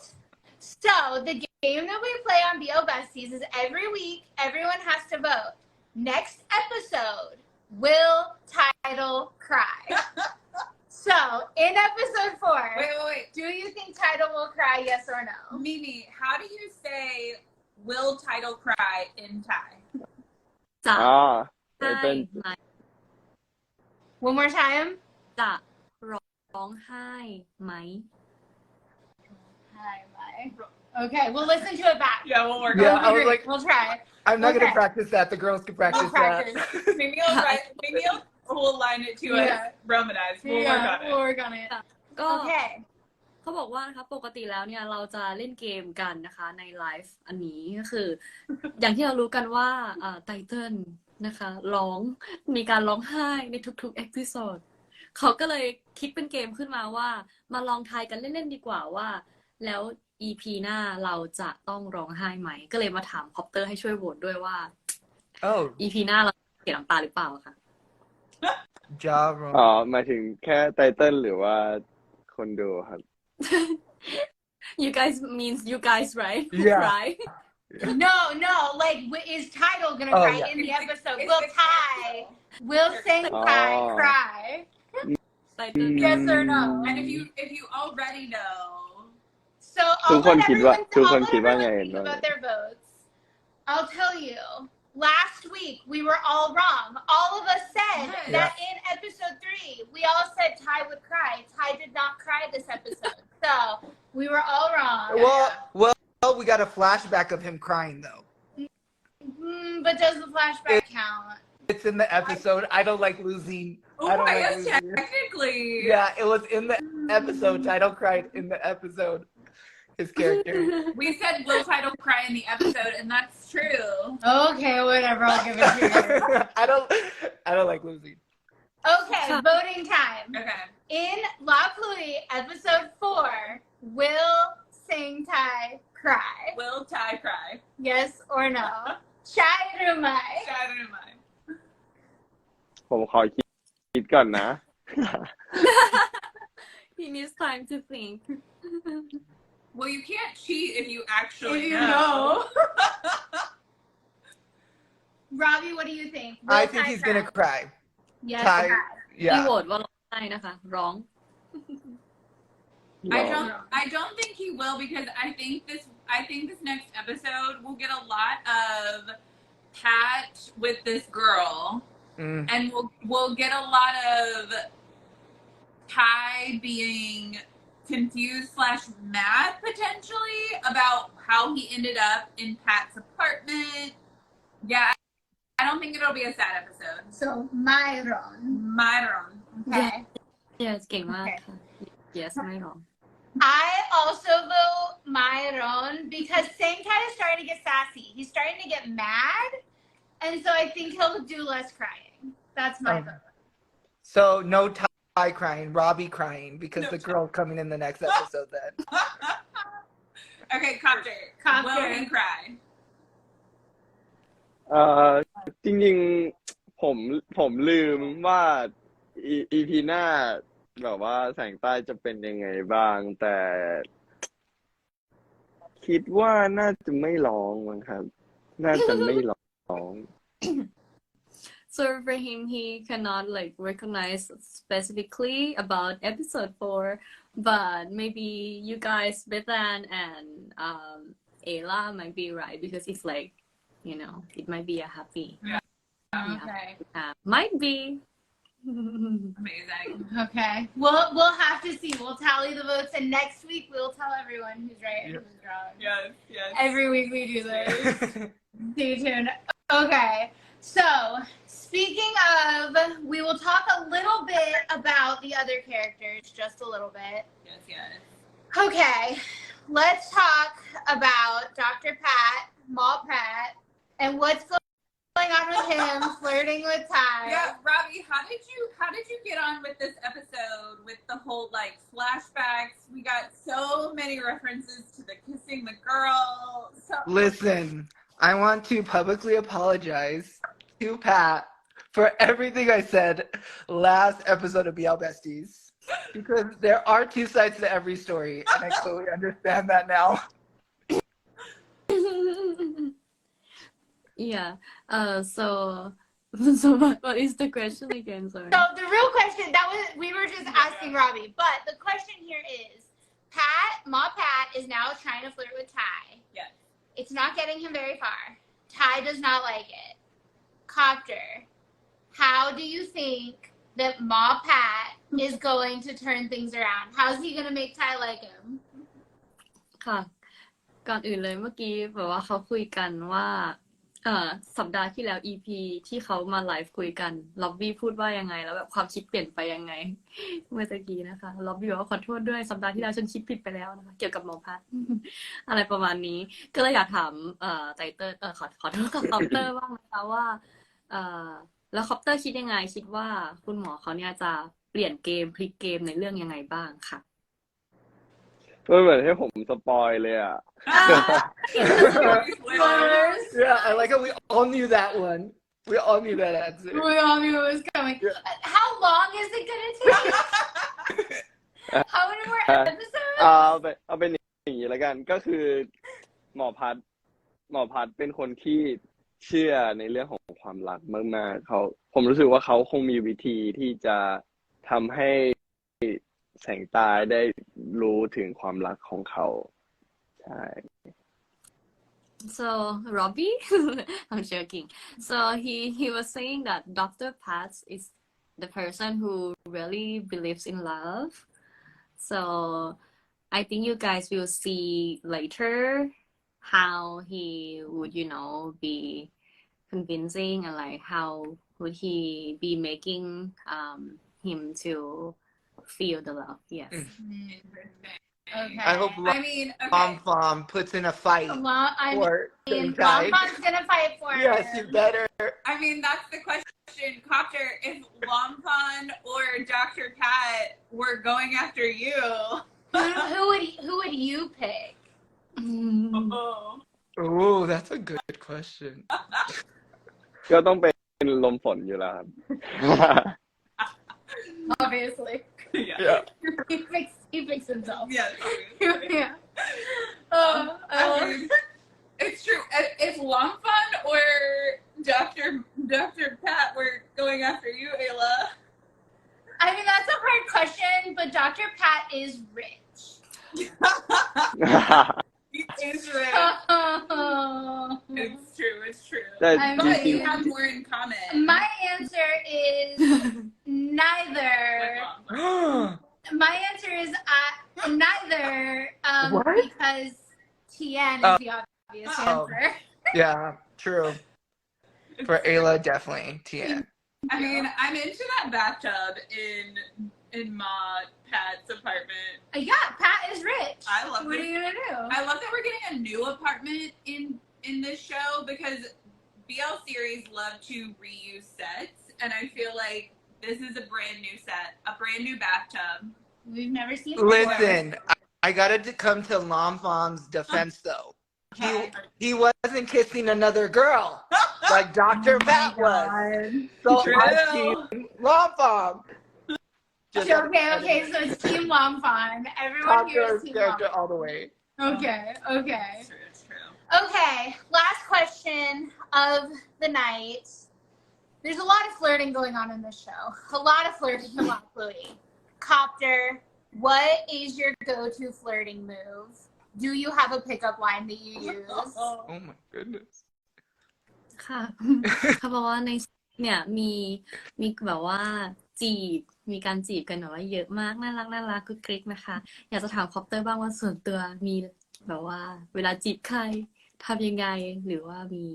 So the game that we play on BL Besties is every week, everyone has to vote. Next episode, will Tidal cry? So in episode 4, Wait. do you think Tidal will cry, yes or no? Mimi, how do you say "will title cry" in Thai? จะ อ๋อ ให้ เป็น ไหม One more time. จะร้องไห้ไหม Hi, bye. Okay, we'll listen to it back. Yeah, we'll work. Yeah, on I it. was like, We'll try. I'm not gonna Okay. practice that. The girls can practice that. Maybe we'll line it to Yeah. us Romanized. We'll work on it. We'll work on it. ก็ Okay. เขาบอกว่านะคะปกติแล้วเนี่ยเราจะเล่นเกมกันนะคะในไลฟ์อันนี้ก็คือ อย่างที่เรารู้กันว่าไตเติ้ลนะคะมีการร้องไห้ในทุกๆเอพิโซดเขาก็เลยคิดเป็นเกมขึ้นมาว่ามาลองทายกันเล่นๆดีกว่าว่า แล้ว EP หน้าเราจะต้องร้องไห้ไหม ก็เลยมาถามคอปเตอร์ให้ช่วยโหวตด้วยว่า Oh, EP หน้าเราเสียน้ำตาหรือเปล่าค่ะ job. อ๋อหมายถึงแค่ไตเติ้ลหรือว่าคนดูครับ you guys means you guys right Yeah. right No, like, is Tidal gonna Oh, cry yeah. in the episode? It's Will the Ty, will Sing Ty Oh. cry? ไตเติ้ล Yes or no? And if you already know, So ทุก I'll คน let คิดว่า everyone, ทุก I'll คน let คิดว่า everyone ไง think บ้าง about their votes. I'll tell you. Last week we were all wrong. All of us said Yes. that in episode 3 we all said Ty would cry. Ty did not cry this episode, so we were all wrong. Well, we got a flashback of him crying though. But does the flashback count? It's in the episode. I don't like losing. oh, I don't I like guess losing. technically, Yeah, it was in the episode. Tidal cried in the episode. His character. we said will title cry in the episode, and that's true. Okay, whatever. I'll give it to you. I don't like losing. Okay, voting time. Okay. In La Pluie, episode 4, will Sing Ty cry? Will Ty cry? Yes or no? Chai Rumai. I don't know. ผมขอคิดก่อนนะ he needs time to think Well, you can't cheat if you actually If you know. Robbie, what do you think? I Will think Ty he's cry? gonna cry. Yes, Ty. cry. พี่ Yeah. โหวตว่าร้องไห้นะคะ ร้อง I don't think he will because I think this next episode will get a lot of Pat with this girl, Mm. and we'll get a lot of Ty being confused / mad potentially about how he ended up in Pat's apartment. Yeah, I don't think it'll be a sad episode. So, Myron. Myron. Okay. yes เก่งมากค่ะ yes ไม่ร้อง I also vote Myron because Sangtai is starting to get sassy. He's starting to get mad. And so I think he'll do less crying. That's my vote. So no Ty crying, Robbie crying because No the Ty. girl coming in the next episode then. Okay, Copter. Copter. Will he cry? จริงๆผมลืมว่าEP หน้าแบบว่าแสงใต้จะเป็นยังไงบ้าง แต่คิดว่าน่าจะไม่ร้องมั้งครับ น่าจะไม่ร้อง So for him, he cannot like recognize specifically about episode 4, but maybe you guys, Bethan and Ayla might be right because it's like, you know, it might be a happy. Yeah. Yeah. Okay. Might be. Amazing. Okay. We'll have to see. We'll tally the votes, and next week we'll tell everyone who's right and who's wrong. Yes, yes. Every week we do this. Stay tuned. Okay. So, speaking of, we will talk a little bit about the other characters, just a little bit. Yes, yes. Okay. Let's talk about Dr. Pat, Mall Pat, and what's going on with him flirting with Ty. Yeah, Robbie, how did you get on with this episode with the whole like flashbacks? We got so many references to the kissing the girl. So Listen, I want to publicly apologize to Pat for everything I said last episode of BL Besties. Because there are two sides to every story, and I totally understand that now. Yeah. So what is the question again? Sorry. So the real question we were just asking Robbie, but the question here is, Ma Pat is now trying to flirt with Ty. Yes. It's not getting him very far. Ty does not like it. Copter, how do you think that Ma Pat is going to turn things around? How's he gonna make Ty like him? ค่ะ ก่อนอื่นเลยเมื่อกี้แบบว่าเขาคุยกันว่าสัปดาห์ที่แล้ว EP ที่เขามาไลฟ์คุยกันล็อบบี้พูดว่ายังไงแล้วแบบความคิดเปลี่ยนไปยังไง เมื่อตะกี้นะคะล็อบบี้บอกว่าขอโทษด้วยสัปดาห์ที่แล้วฉันคิดผิดไปแล้วนะคะเกี่ยวกับหมอพัด อะไรประมาณนี้ก็เลยอยากถามไตเตอร์ขอโทษกับคอปเตอร์บ้างนะคะว่าแล้วคอปเตอร์คิดยังไงคิดว่าคุณหมอเขาเนี่ยจะเปลี่ยนเกมพลิกเกมในเรื่องยังไงบ้างค่ะ มันเหมือนให้ผมสปอยเลยอ่ะ Spoilers. Yeah, I like how we all knew that one. We all knew that answer. We all knew it was coming. Yeah. How long is it gonna take? How many more episodes? เอาเป็นอย่างนี้แล้วกัน ก็คือหมอพัดเป็นคนที่เชื่อในเรื่องของความรักมากๆผมรู้สึกว่าเขาคงมีวิธีที่จะทำให้แสงตาได้รู้ถึงความรักของเขาใช่ So Robbie, I'm joking. So he was saying that Dr. Pat is the person who really believes in love. So I think you guys will see later how he would, be convincing and like how would he be making him to feel the love. Yes. Interesting. Okay. I hope I mean, Mom okay. Fom puts in a fight for Mom Mom's gonna fight for Yes, her. you better. I mean, that's the question, Copter. If Longpon or Dr. Pat were going after you, Who would you pick? oh. Oh, that's a good question. ก็ต้องเป็นลมฝนอยู่แล้วครับ Obviously. Yeah. He picks himself. Yes. Yeah. I mean, it's true. If Longfun or Dr. Pat were going after you, Ayla. I mean, that's a hard question, but Dr. Pat is rich. He is right. It's true. It's true. แต่ But จริง you have more in common. My answer is neither. My answer is neither. What? Because Tien is the obvious answer. Yeah, true. For Ayla, definitely Tien. I mean, I'm into that bathtub in Ma Pat's apartment. Yeah, Pat is rich. I love What it. are you gonna do? I love that we're getting a new apartment in this show because BL series love to reuse sets, and I feel like this is a brand new set, a brand new bathtub. We've never seen it before. Listen, I gotta come to Lomfom's defense though. Okay. He wasn't kissing another girl like Dr. Pat was. So True. I team Lomfom. Okay, so it's Team Longfon. Everyone here is Team character Longfon. all the way. Okay. It's true. Okay, last question of the night. There's a lot of flirting going on in this show. A lot of flirting, a lot of Louis. Copter, what is your go-to flirting move? Do you have a pickup line that you use? Oh my goodness. ค่ะ เขาบอกว่าในเนี่ยมีแบบว่ามีการจีบกันแบบว่าเยอะมากน่ารักกุ๊กกิ๊กนะคะ อยากจะถามคอปเตอร์บ้างว่าส่วนตัวมีแบบว่าเวลาจีบใครทำยังไงหรือว่ามี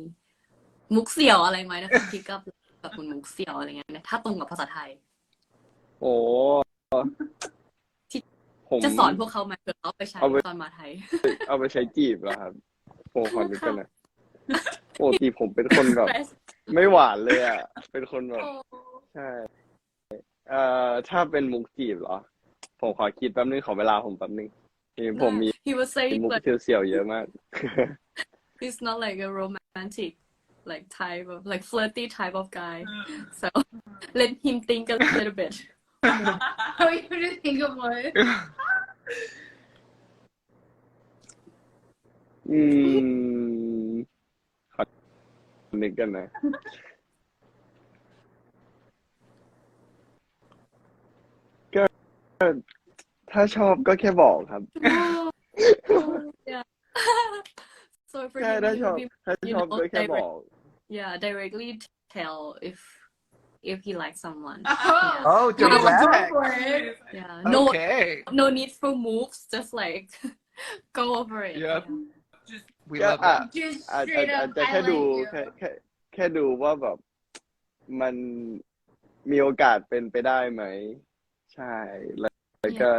มุกเสี่ยวอะไรไหมนะคะพิกอัพแบบมุกเสี่ยวอะไรเงี้ยถ้าตรงกับภาษาไทย โอ้ผม จะสอนพวกเขาไหมเผื่อเขาไปใช้ตอนมาไทย เอาไปใช้จีบแล้วครับโอ้ขอนึกกันนะปกติผมเป็นคนแบบไม่หวานเลยอ่ะเป็นคนแบบใช่ถ้าเป็นมุกจีบเหรอผมขอคิดแป๊บนึงขอเวลาผมแป๊บนึงผมมี He was saying มุก like เสี่ยวๆเยอะมาก he's not like a romantic like type of like flirty type of guy so let him think a little bit Oh, you have to think of what? ขอนึกกันนะก็ถ้าชอบก็แค่บอกครับ yeah so for ใช่ him ถ้า he ชอบ would be ถ้าชอบก็แค่บอก yeah directly tell if he likes someone Oh, Go direct. for it. yeah Okay. no need for moves just like go over it Yep. Just We ก็ love that. Just อาจ straight จะ up, แค่ I ดู like you. แค่ดูว่าแบบมันมีโอกาสเป็นไปได้ไหมใช่แล้วก็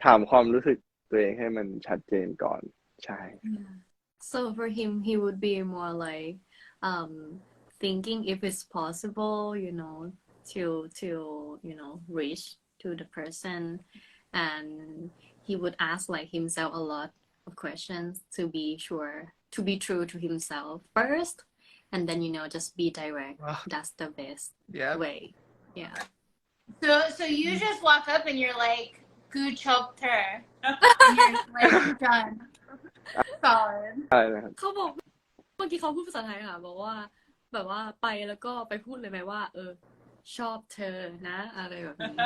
ถามความรู้สึกตัวเองให้มันชัดเจนก่อนใช่ Yeah. So for him, he would be more like thinking if it's possible, to reach to the person, and he would ask like himself a lot of questions to be sure to be true to himself first, and then just be direct. Wow. That's the best Yeah. way. Yeah. So you just walk up and you're like, "Good Copter," and you're like, "You're done." Solid. ใช่นะครับ เขาบอกเมื่อกี้เขาพูดภาษาไทยค่ะบอกว่าแบบว่าไปแล้วก็ไปพูดเลยไหมว่าชอบเธอนะอะไรแบบนี้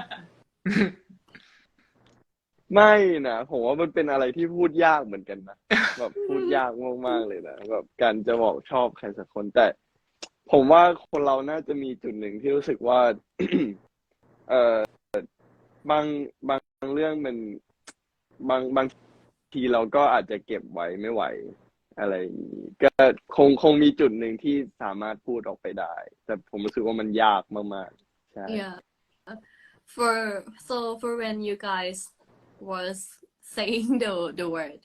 ไม่นะผมว่ามันเป็นอะไรที่พูดยากเหมือนกันนะแบบพูดยากมากๆเลยนะแบบการจะบอกชอบใครสักคนแต่ผมว่าคนเราน่าจะมีจุดหนึ่งที่รู้สึกว่า บางเรื่องมันบางทีเราก็อาจจะเก็บไว้ไม่ไหวอะไรอย่างนี้ก็คงมีจุดหนึ่งที่สามารถพูดออกไปได้แต่ผมรู้สึกว่ามันยากมากๆใช่ Yeah. For when you guys was saying the word,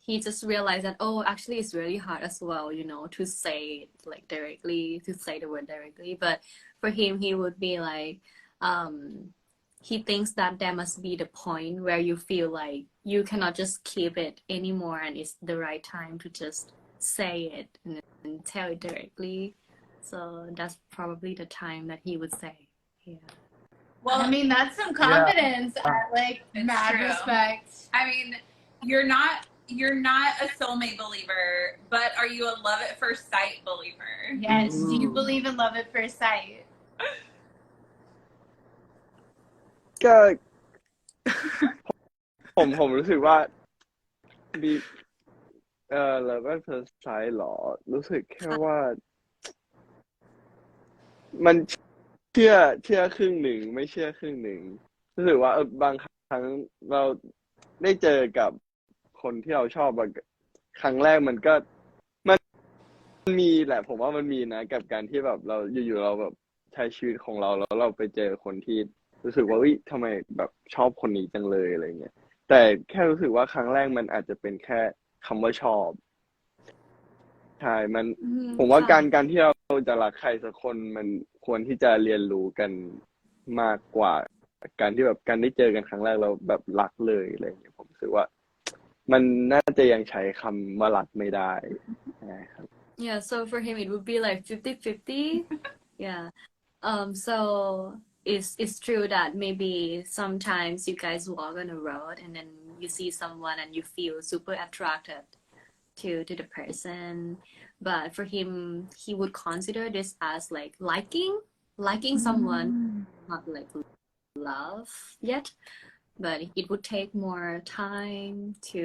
he just realized that actually it's really hard as well, to say it like directly, to say the word directly. But for him, he would be like, he thinks that there must be the point where you feel like you cannot just keep it anymore, and it's the right time to just say it and tell it directly. So that's probably the time that he would say, yeah. Well, I mean, that's some confidence. I like It's mad true. respect. I mean, you're not a soulmate believer, but are you a love at first sight believer? Yes. Do you believe in love at first sight? ก็ผมรู้สึกว่าดีแล้วก็เธอใช้หรอรู้สึกแค่ว่า มันเชื่อครึ่งหนึ่งไม่เชื่อครึ่งหนึ่งรู้สึกว่าบางครั้งเราได้เจอกับคนที่เราชอบบางครั้งแรกมันมีแหละผมว่ามันมีนะกับการที่แบบเราอยู่ๆเราแบบใช้ชีวิตของเราแล้วเราไปเจอคนที่รู้สึกว่าทำไมแบบชอบคนนี้จังเลยอะไรเงี้ยแต่แค่รู้สึกว่าครั้งแรกมันอาจจะเป็นแค่คำว่าชอบใช่ผมว่าการที่เราจะรักใครสักคนมันควรที่จะเรียนรู้กันมากกว่า การที่แบบการได้เจอกันครั้งแรกเราแบบรักเลยอะไรอย่างเงี้ยผมรู้สึกว่ามันน่าจะยังใช้คำว่ารักไม่ได้นะครับ Yeah, so for him it would be like 50-50. Yeah. So it's true that maybe sometimes you guys walk on a road and then you see someone and you feel super attracted to the person. But for him, he would consider this as like liking someone, not like love yet. But it would take more time to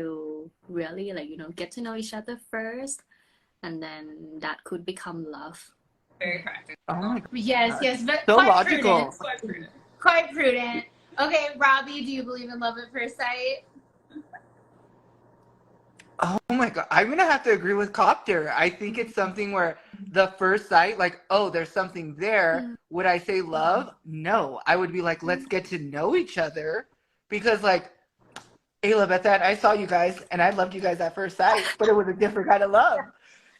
really like, get to know each other first, and then that could become love. Very practical. Oh my god. Yes, but So quite logical. prudent. Quite prudent. Quite prudent. Okay, Robbie, do you believe in love at first sight? Oh my god. I'm gonna have to agree with Copter. I think it's something where the first sight, like, oh, there's something there. Would I say love? No. I would be like, let's get to know each other. Because like, Ayla, Bethan, I saw you guys and I loved you guys at first sight, but it was a different kind of love.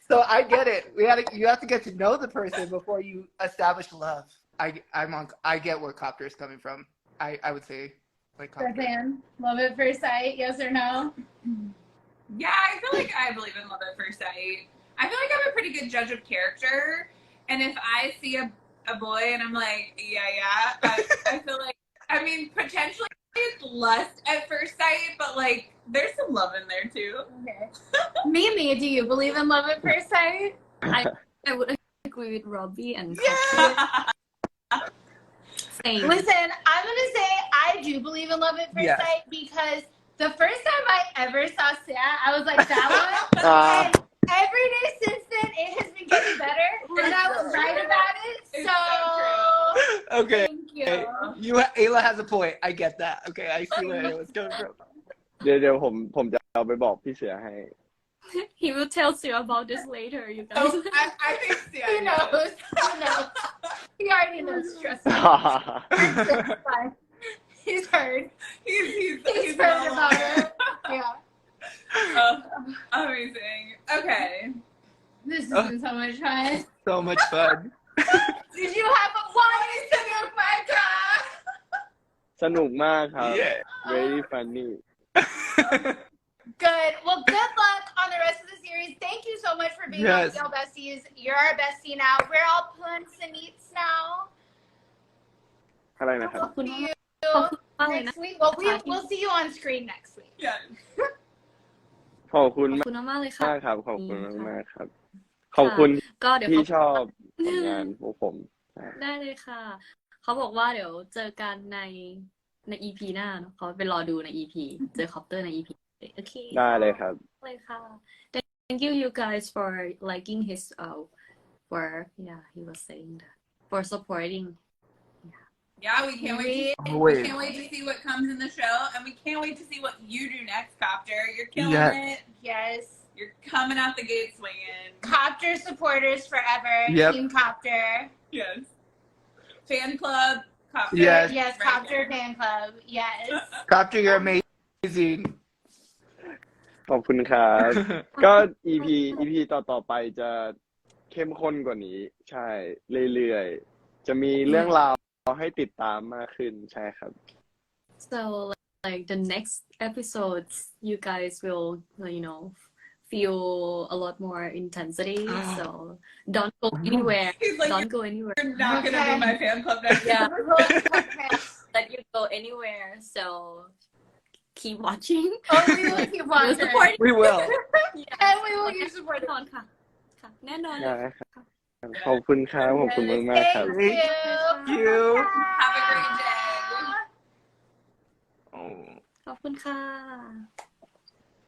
So I get it. You have to get to know the person before you establish love. I get where Copter is coming from. I would say like Copter. Bethan, love at first sight, yes or no? Yeah, I feel like I believe in love at first sight. I feel like I'm a pretty good judge of character, and if I see a boy and I'm like, yeah, I feel like, I mean, potentially it's lust at first sight, but like, there's some love in there too. Okay. Mimi, do you believe in love at first sight? I would agree with Robbie and Copter. Same. Listen, I'm gonna say I do believe in love at first Yes. sight because the first time I ever saw Sia, I was like, that one. Ah. And every day since then, it has been getting better, and I was right about it. It's So, Okay. thank you. Ayla has a point. I get that. Okay, I see where it was coming from. เดี๋ยวผมจะเอาไปบอกพี่เสือให้ He will tell you about this later, you guys. Oh, I think yeah, He I know. knows. He knows. He already knows. Trust me. It's fine. He's heard. He's heard all about over. it. Yeah. Oh, amazing. Okay. This has been so much fun. So much fun. Did you have a party to your podcast? สนุกมากครับ Yeah. very funny Good. Well, good luck on the rest of the series. Thank you so much for being Yes. on BL Besties. You're our bestie now. We're all punks and eats now. อะไรนะครับ ขอบคุณ See you ขอบคุณมากเลยนะ next week. Well, we'll see you on screen next week. Yeah. ขอบคุณ ขอบ มาก คุณมากเลยค่ะ ครับขอบคุณมากๆครับ ขอบคุณ ก็เดี๋ยว ที่ เขา ชอบผลงานพวกผม ได้เลยค่ะ เขาบอกว่าเดี๋ยวเจอกันใน EP หน้าเนอะเขาไปรอดูใน EP เจอคอปเตอร์ใน EP โอเค ได้เลยครับ เลยค่ะ Thank you guys for liking his for he was saying that for supporting. Yeah, we can't wait. We Wait. can't wait to see what comes in the show, and we can't wait to see what you do next, Copter. You're killing Yes. it. Yes. You're coming out the gate swinging. Copter supporters forever. Yep. Team Copter. Yes. Fan club, Copter. Yes. Yes, Right Copter there. fan club. Yes. Copter, you're amazing. ขอบคุณครับ ก็ EP ต่อไปจะเข้มข้นกว่านี้ ใช่เรื่อยๆจะมีเรื่องราวให้ติดตามมากขึ้นใช่ครับ So like the next episodes you guys will feel a lot more intensity. So don't go anywhere. He's like, Don't go anywhere. you're not gonna be Okay. my fan club next Yeah. Okay. Let you go anywhere. So keep watching. Oh, we will keep We'll watching. support We will. Yeah. And we will keep แน่ supporting. นอนค่ะค่ะ แน่นอน ได้ครับ ขอบคุณครับ ขอบคุณมากๆครับ Thank you. Thank you. Have a great day. Oh. ขอบคุณค่ะ